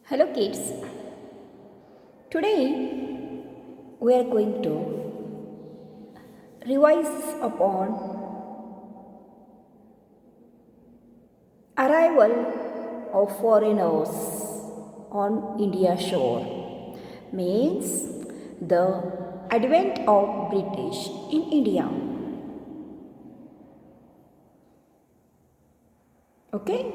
Hello kids. Today we are going to revise upon arrival of foreigners on India shore, means the advent of British in India. Okay?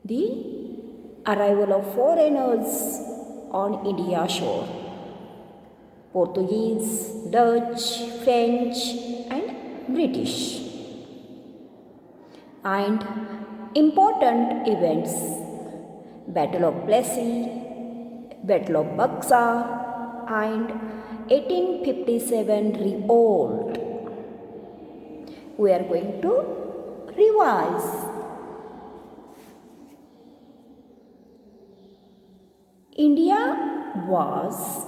The arrival of foreigners on India shore. Portuguese, Dutch, French and British. And important events: Battle of Plassey, Battle of Buxar and 1857 revolt. We are going to revise. India was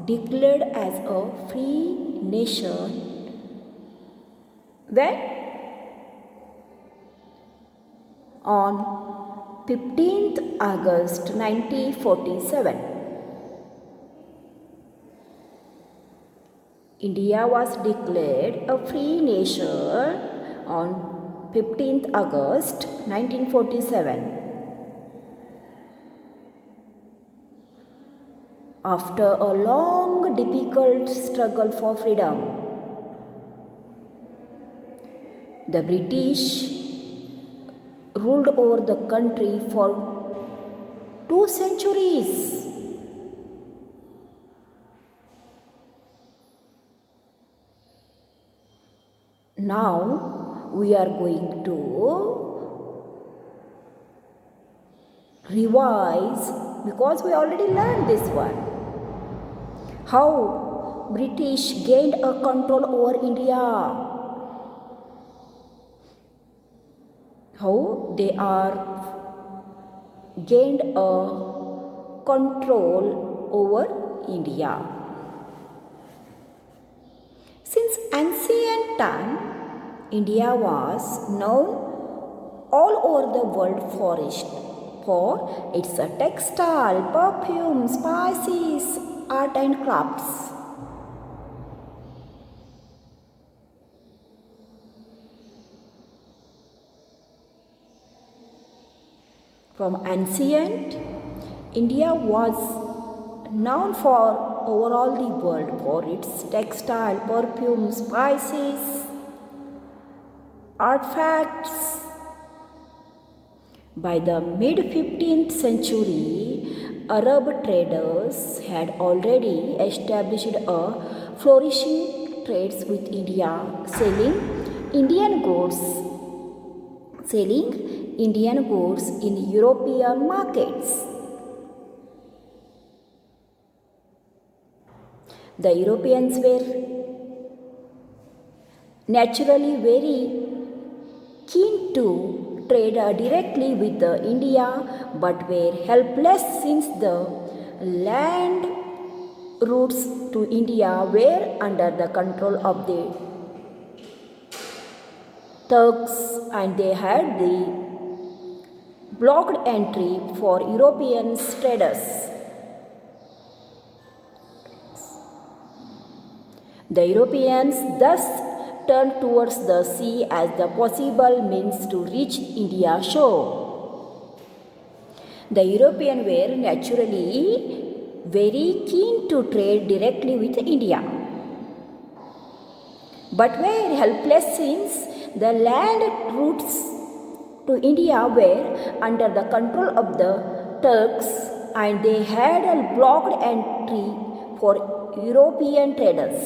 declared as a free nation when on 15th August 1947. India was declared a free nation on 15th August 1947. After a long, difficult struggle for freedom, the British ruled over the country for 2 centuries. Now we are going to revise, because we already learned this one. How British gained a control over India. How they are gained a control over India. Since ancient time, India was known all over the world for its textile, perfume, spices, art and crafts. From ancient, India was known for overall the world for its textile, perfume, spices, artifacts. By the mid-15th century, Arab traders had already established a flourishing trade with India, selling Indian goods in European markets. The Europeans were naturally very keen to trade directly with India, but were helpless since the land routes to India were under the control of the Turks, and they had the blocked entry for European traders. The Europeans thus turned towards the sea as the possible means to reach India shore. The Europeans were naturally very keen to trade directly with India, but were helpless since the land routes to India were under the control of the Turks, and they had a blocked entry for European traders.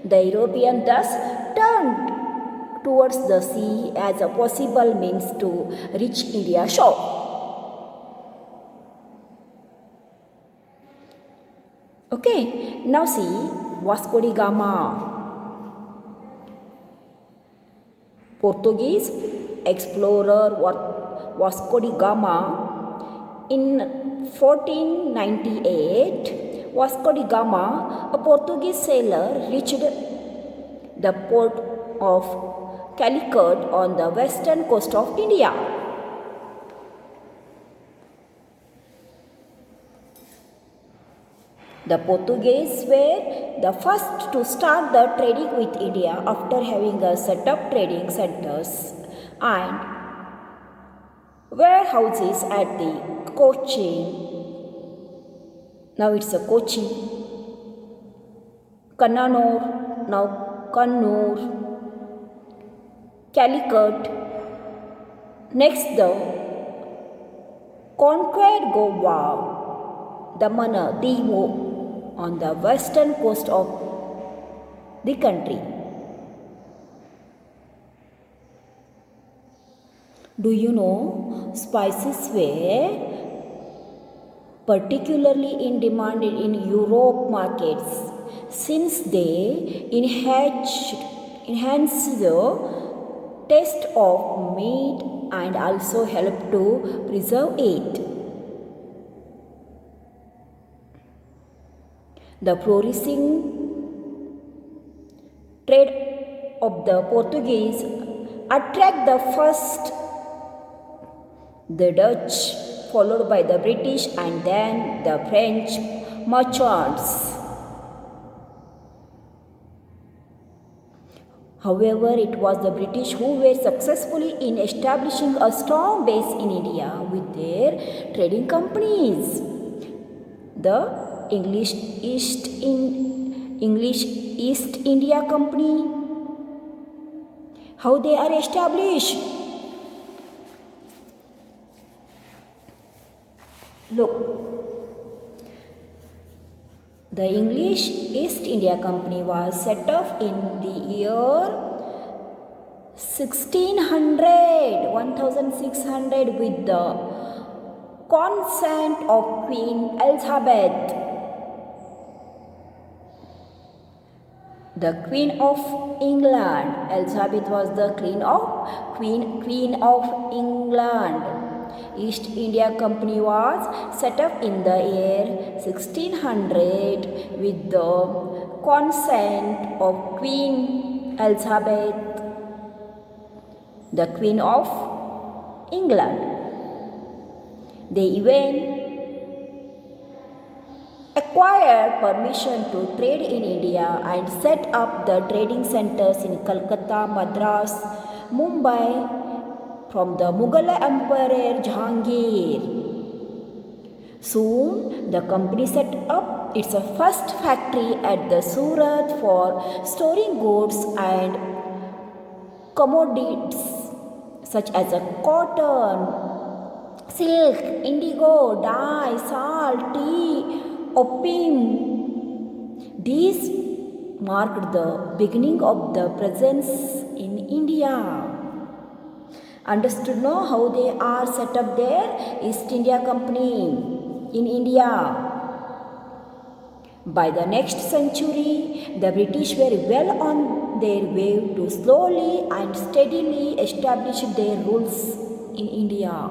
The Europeans thus turned towards the sea as a possible means to reach India shore. Okay, now see Vasco da Gama. Portuguese explorer Vasco da Gama. In 1498, Vasco da Gama, a Portuguese sailor, reached the port of Calicut on the western coast of India. The Portuguese were the first to start the trading with India after having set up trading centers and warehouses at the Cochin. Now it's a Kochi, Kannanur, now Kannur, Calicut. Next, the conquered Goa, Damana, Diu on the western coast of the country. Do you know spices were particularly in demand in Europe markets since they enhance the taste of meat and also help to preserve it. The flourishing trade of the Portuguese attract the first the Dutch, followed by the British and then the French merchants. However, it was the British who were successfully in establishing a strong base in India with their trading companies. The English East India Company. How they are established? Look, the English East India Company was set up in the year 1600 with the consent of Queen Elizabeth. The Queen of England. Elizabeth was the Queen of England. East India Company was set up in the year 1600 with the consent of Queen Elizabeth, the Queen of England. They even acquired permission to trade in India and set up the trading centers in Calcutta, Madras, Mumbai from the Mughal Emperor Jahangir. Soon, the company set up its first factory at the Surat for storing goods and commodities such as cotton, silk, indigo, dye, salt, tea, opium. These marked the beginning of the presence in India. Understood now how they are set up there? East India Company in India. By the next century, the British were well on their way to slowly and steadily establish their rules in India.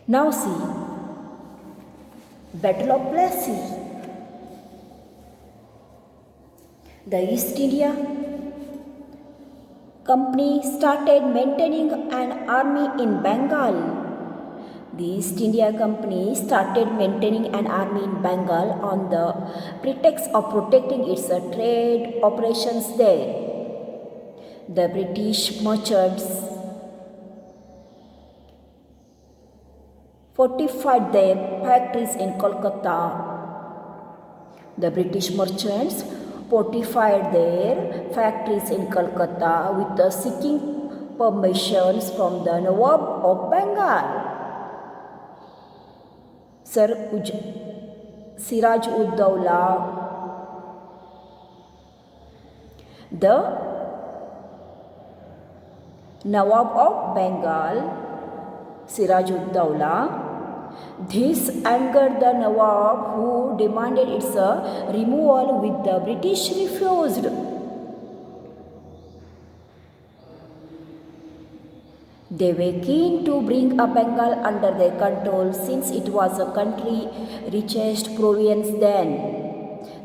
Now see, Battle of Plassey. The East India Company started maintaining an army in Bengal. The East India Company started maintaining an army in Bengal on the pretext of protecting its trade operations there. The British merchants fortified their factories in Kolkata. The British merchants fortified their factories in Calcutta with seeking permissions from the Nawab of Bengal, Siraj ud Dawla. The Nawab of Bengal, Siraj ud Dawla. This angered the Nawab, who demanded its removal, which the British refused. They were keen to bring Bengal under their control, since it was a country richest province then.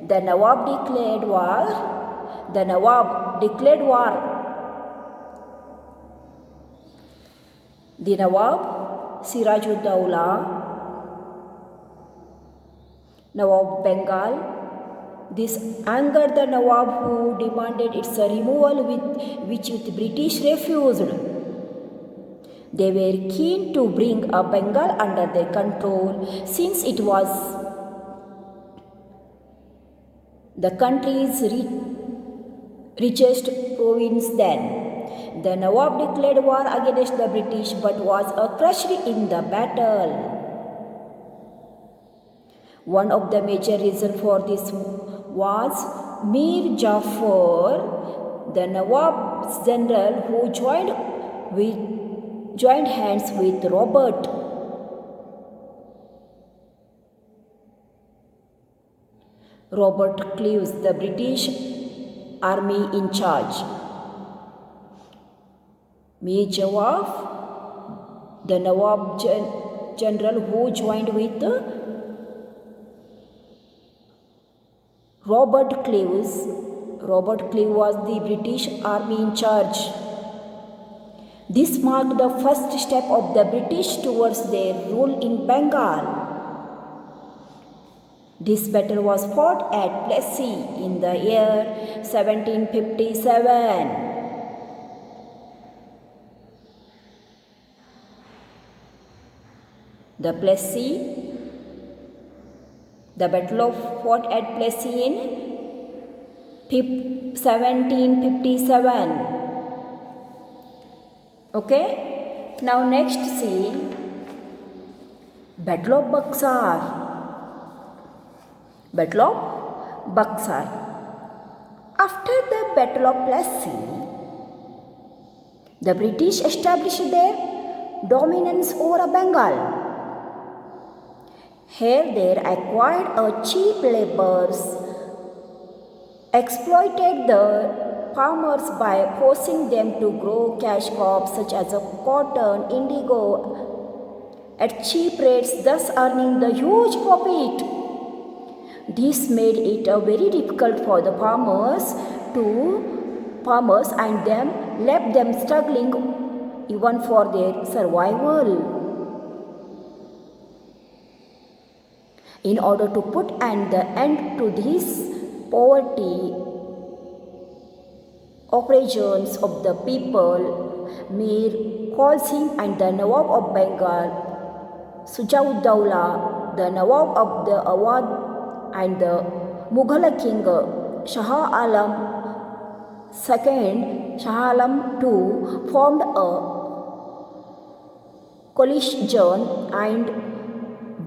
The Nawab declared war. The Nawab, Siraj ud Dawla, Nawab Bengal. This angered the Nawab, who demanded its removal, which British refused. They were keen to bring Bengal under their control, since it was the country's richest province then. The Nawab declared war against the British but was crushed in the battle. One of the major reasons for this was Mir Jafar, the Nawab's general, who joined hands with Robert Clive, the British army in charge. Mir Jafar, the Nawab general, who joined with Robert Clive. Robert Clive was the British army in charge. This marked the first step of the British towards their rule in Bengal. This battle was fought at Plassey in the year 1757. The battle fought at Plassey in 1757. Okay. Now next see Battle of Buxar. Battle of Buxar. After the Battle of Plassey, the British established their dominance over Bengal. Here they acquired cheap laborers, exploited the farmers by forcing them to grow cash crops such as cotton, indigo at cheap rates, thus earning the huge profit. This made it very difficult for the farmers and them left them struggling even for their survival. In order to put an end to these poverty operations of the people, Mir calls him and the Nawab of Bengal, Sujauddaulah, the Nawab of the Awadh, and the Mughal king Shah Alam II formed a coalition and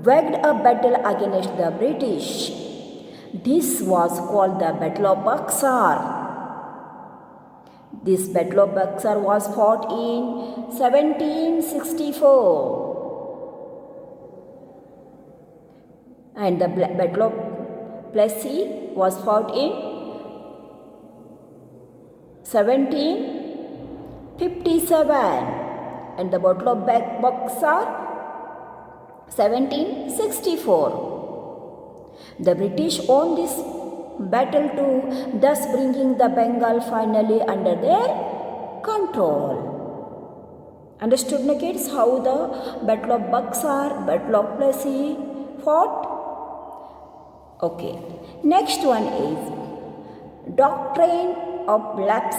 waged a battle against the British. This was called the Battle of Buxar. This Battle of Buxar was fought in 1764. And the Battle of Plassey was fought in 1757. And the Battle of Buxar 1764. The British won this battle too, thus bringing the Bengal finally under their control. Understood, na kids, how the Battle of Buxar, Battle of Plassey fought? Okay. Next one is Doctrine of Lapse.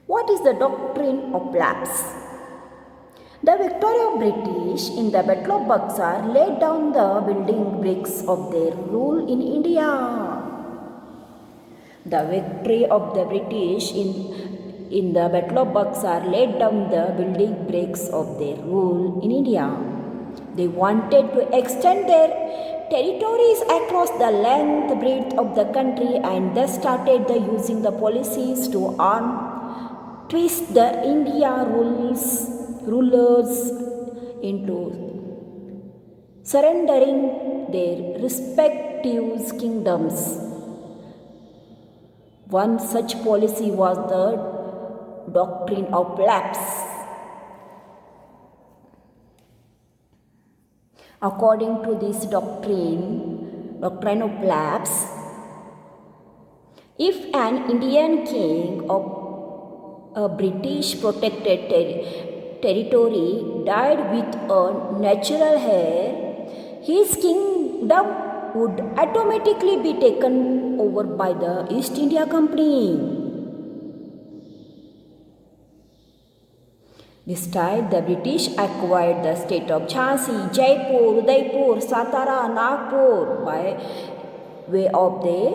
What is the Doctrine of Lapse? The victory of British in the Battle of Buxar laid down the building bricks of their rule in India. The victory of the British in the Battle of Buxar laid down the building bricks of their rule in India. They wanted to extend their territories across the length, breadth of the country, and thus started using the policies to twist the India rulers into surrendering their respective kingdoms. One such policy was the Doctrine of Lapse. According to this doctrine of lapse, if an Indian king of a British protected territory died with a natural heir, his kingdom would automatically be taken over by the East India Company. This time, the British acquired the state of Jhansi, Jaipur, Udaipur, Satara, Nagpur by way of the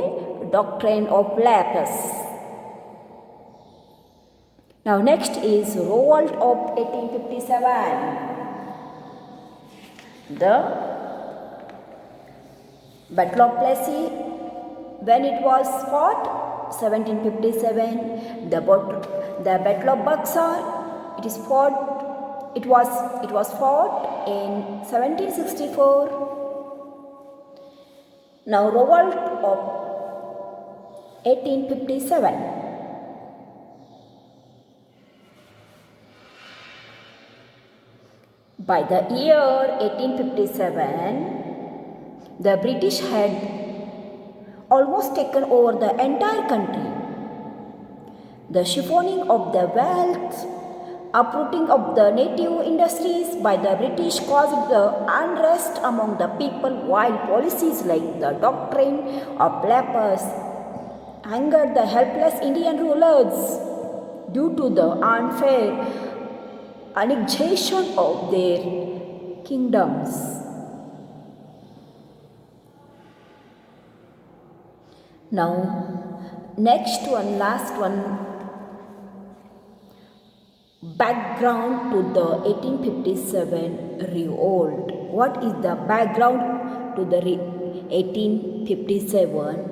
doctrine of lapse. Now next is revolt of 1857. The Battle of Plassey, when it was fought, 1757. The Battle of Buxar, it was fought in 1764. Now revolt of 1857. By the year 1857, the British had almost taken over the entire country. The chiffoning of the wealth, uprooting of the native industries by the British caused the unrest among the people, while policies like the doctrine of lapse angered the helpless Indian rulers due to the unfair annexation of their kingdoms. Now, last one, background to the 1857 revolt. What is the background to the 1857?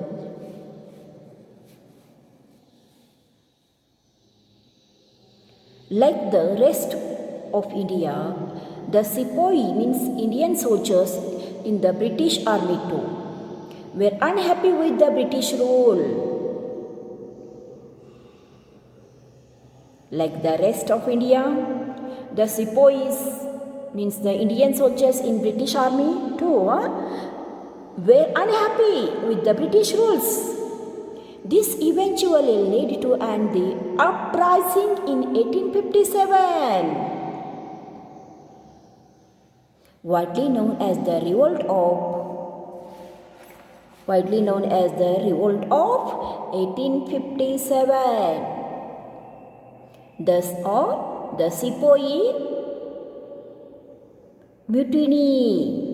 Like the rest of India, the Sepoy means Indian soldiers in the British army too were unhappy with the British rule. Like the rest of India, the Sepoys means the Indian soldiers in British army too were unhappy with the British rules. This eventually led to the uprising in 1857, widely known as the Revolt of 1857. Thus, or the Sepoy Mutiny.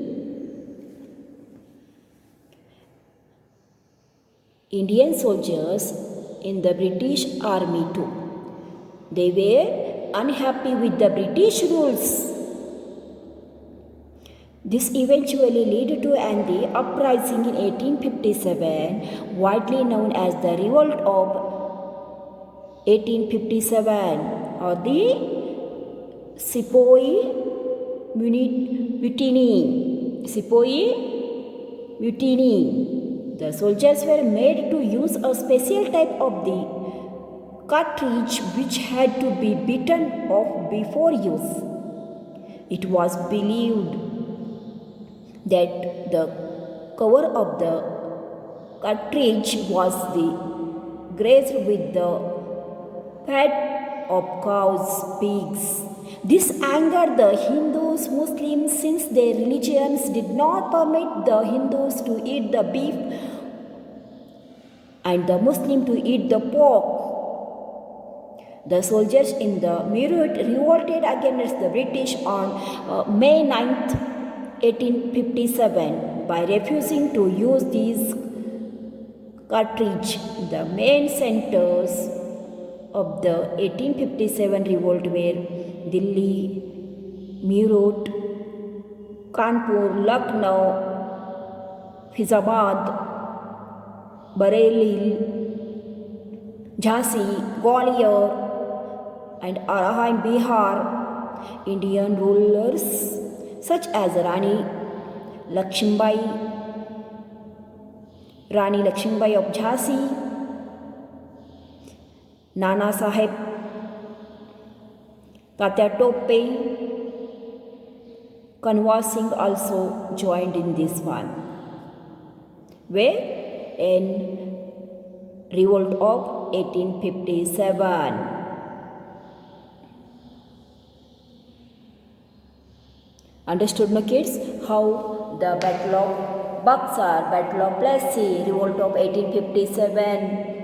Indian soldiers in the British army too. They were unhappy with the British rules. This eventually led to the uprising in 1857, widely known as the Revolt of 1857 or the Sepoy Mutiny. Sepoy Mutiny. The soldiers were made to use a special type of the cartridge which had to be beaten off before use. It was believed that the cover of the cartridge was graced with the fat of cows, pigs. This angered the Hindus, Muslims, since their religions did not permit the Hindus to eat the beef and the Muslim to eat the pork. The soldiers in the Meerut revolted against the British on May 9th, 1857 by refusing to use these cartridge. The main centers of the 1857 revolt were Delhi, Meerut, Kanpur, Lucknow, Fizabad, Bareilly, Jhansi, Gwalior, and Araha in Bihar. Indian rulers such as Rani Lakshmibai of Jhansi, Nana Sahib Tatya Tope, Kanwar Singh also joined in this one, where in revolt of 1857. Understood, no kids? How the Battle of Buxar, Battle of Plassey, Revolt of 1857,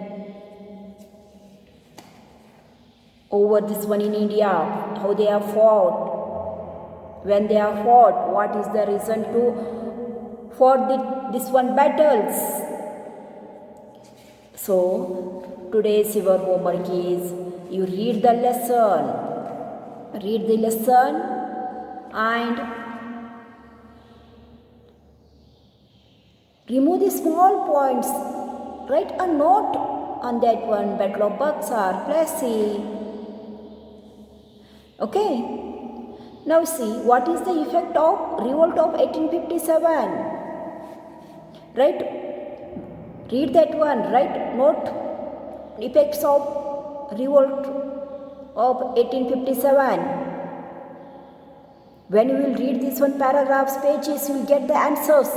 over this one in India, how they have fought. When they have fought, what is the reason to for this one battles? So today's your homework is you read the lesson and remove the small points. Write a note on that one, Battle of Buxar, Plassey. Okay. Now see what is the effect of Revolt of 1857. Right? Read that one. Write note effects of Revolt of 1857. When you will read this one paragraphs, pages, you will get the answers.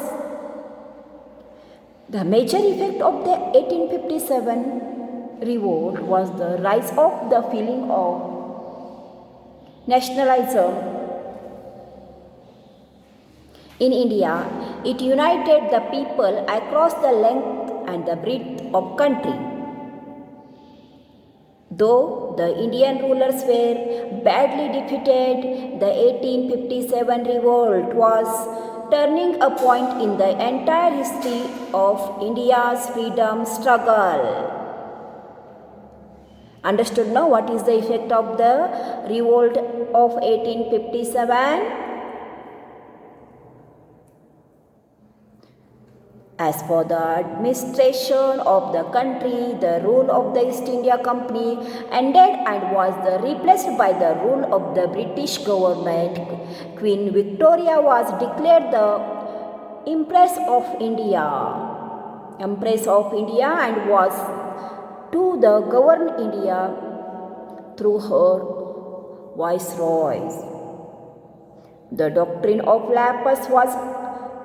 The major effect of the 1857 revolt was the rise of the feeling of nationalism in India. It united the people across the length and the breadth of country. Though the Indian rulers were badly defeated, the 1857 revolt was turning a point in the entire history of India's freedom struggle. Understood now what is the effect of the revolt of 1857? As for the administration of the country, the rule of the East India Company ended and was replaced by the rule of the British government. Queen Victoria was declared the Empress of India and was to govern India through her viceroys. The doctrine of lapsus was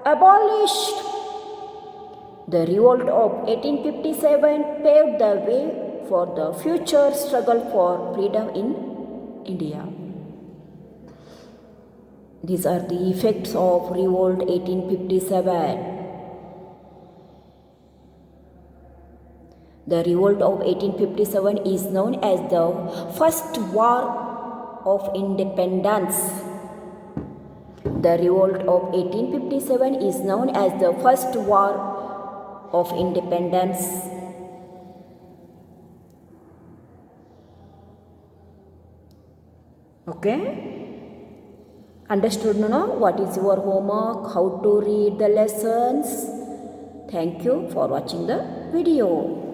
abolished. The revolt of 1857 paved the way for the future struggle for freedom in India. These are the effects of revolt 1857. The revolt of 1857 is known as the First War of Independence. The revolt of 1857 is known as the First War of Independence. Okay? Understood now? What is your homework? How to read the lessons? Thank you for watching the video.